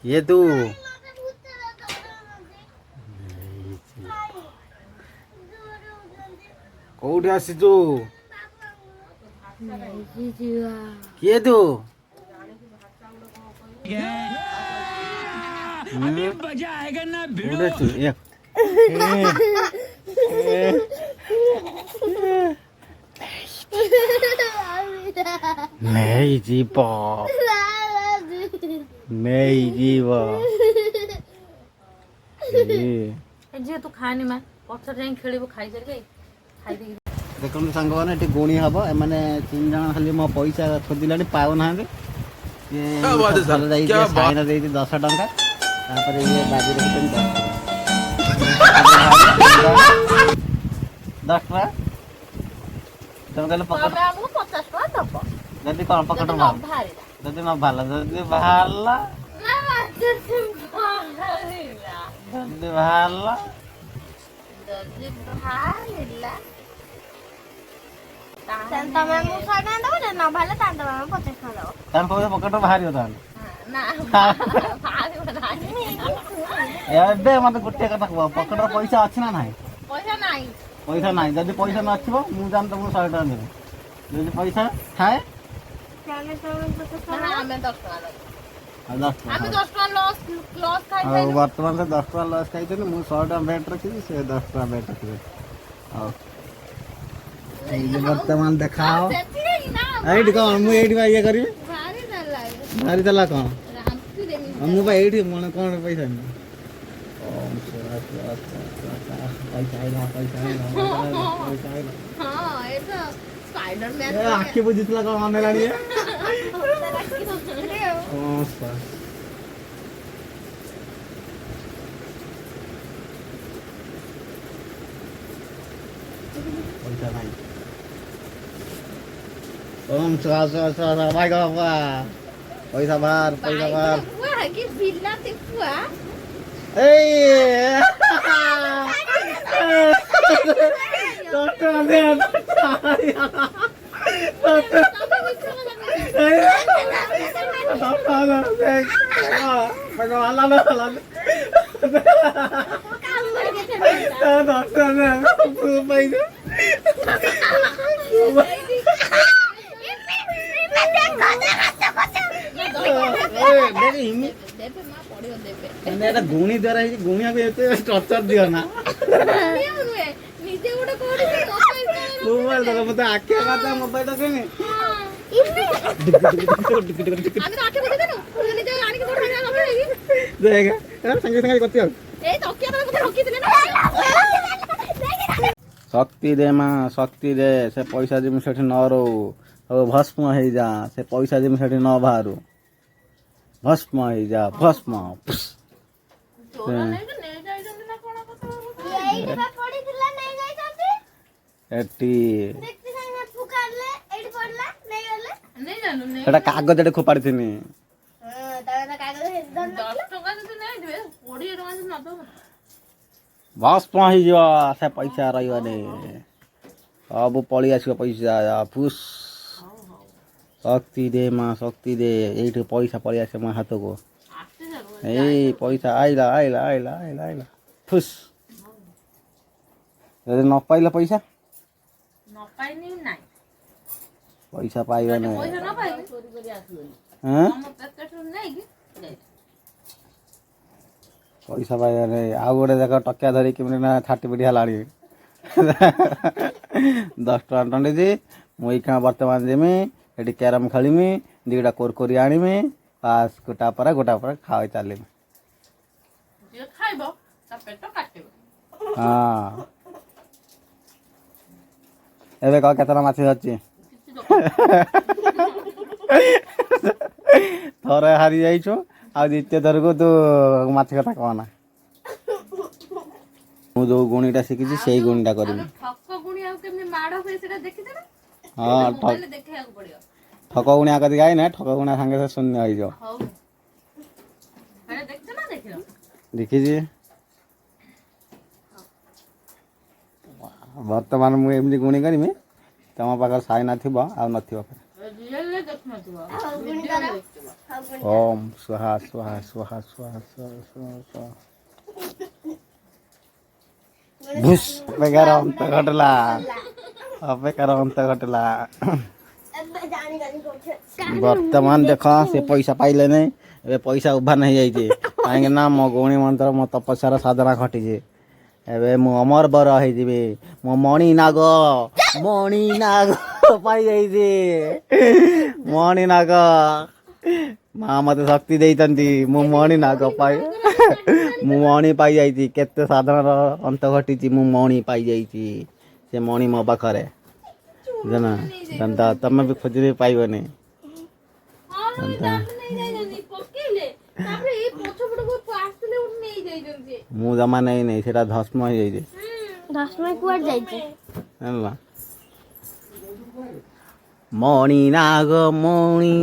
ये तू कौटी आसीचु किए तू मजा आएगा ना नहीं जीवा नहीं जीवा जी तू खानी मां पछर जाई खेलिबो खाई जरके खाई दे देखो सांग मैंने ये गुणी हम एम 3 जन खाली मो पैसा खोदिला पाऊ ना साइन दे 10 टंका ये बाजी रखते 10 टका तुम कहले पकड़ हमको 50 टका दबो जल्दी कौन पकड़ मार जल्दी न भाला जल्दी भाला जल्दी भाला तमे मु साडा दबो न भाला ता दबो 50 टका दबो तान को पकड़ भारी होता ना भारी बनानी एबे मते गुटे कथा कहबो पकड़ पैसा अछि ना नाही पैसा नाही जदि पैसा न आछिबो मु जान तुम 100 टका देबो जदि पैसा थाए हमें 10 टका हम 10 टका लॉस खाई खाई वर्तमान से 10 टका लॉस खाई मु 100 टका बेट रखी से 10 टका बेट रखी ये वर्तमान दिखाओ एडी कौन मु एडी ये करी भारी दला कौन मु भाई एडी मन कौन पैसा नहीं ओम पैसा आइला हां ए तो स्पाइडरमैन आखी बुझितला कौन माने लानी ओम पैसा नहीं ओम भाई का पैसा बार हुआ कि बिल्ला ते हुआ ए डॉक्टर दे गुणी द्वारा गुणिया टर्चर दियो ना मोबाइल तो मत आखे बात मोबाइल तो कने देख संगे संगे करती हो शक्ति दे मां शक्ति दे से पैसा जिम सेठी न रो भस्म हो जा से पैसा जिम सेठी न बाहरु भस्म हो जा भस्म एटा कागज एटे खोपाड़ी थिनी भस्म हो जा से पैसा रहिबने अब पळी आसी पैसा फुस शक्ति दे मां शक्ति दे एठी पैसा पळी आसे म हाथ को ए पैसा आइला आइला आइला आइला आइला फुस यदि न पाइला पैसा न पाइनी नाही पैसा पाइबा नै पैसा न पाइनी चोरी करी आसुनी हैं हम पैकेट नै कि पैसा पाइबा नै आ गोटे देखो टकिया धरी कि ना 30 बिडी हलाणी 10 टका टंडी जी मुई का वर्तमान जेमी एटी कैरम खेलीमी दीटा कुरकुरी आनीमी पास गोटा पर खाई चलीमी जे खाइबो ता पेट काटिबो हां एबे का केतना माछी अछि थोरे हारी जाइछो आ द्वितीय थर को तू माछी कथा कहना मु जो गुणीटा शिखिछि सेही गुणीटा करबी ठक गुणी आ केमने माड होय सेटा देखि देना हां ठक देखिया को पड़ियो ठक गुणिया कदी गाय ना ठक गुणा संगे से शून्य होई जो हौ अरे देखछ ना देखियो देखिछि वर्तमान मु एमनी गुणी करमी तम पाकर साई ना थिबो आ नथिबो रियल ले देख नथिबो ओम स्वाहा स्वाहा स्वाहा स्वाहा स्वाहा भूस बेकार अंत घटला बेकार अंत घटला वर्तमान देख से पैसा पाइले नहीं ए पैसा उभा नहीं जाइए कहीं ना मो गौणी मंत्र मो तपस्यार साधना घटी एबे मु अमर बर हो मो मणि नाग पाई जाइए मणि नाग माँ मत शक्ति देती मु मणि नाग पाई मु मणि पाई जाइए केते साधनार अंत घटी मु मणि पाई जाइए से मणि मो पाखरे जना दंता तमे भी खोज पाइबनी मु जमा नहीं नहीं सेटा धस्म हो जाइए धस्म कुआर जाइए ହେଲା मणि नाग मणि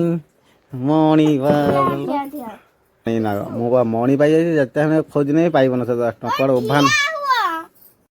मणि मणि नाग मु मणि पाई जाइए जते हमें खोज नहीं पाइबन से 10 टका उभान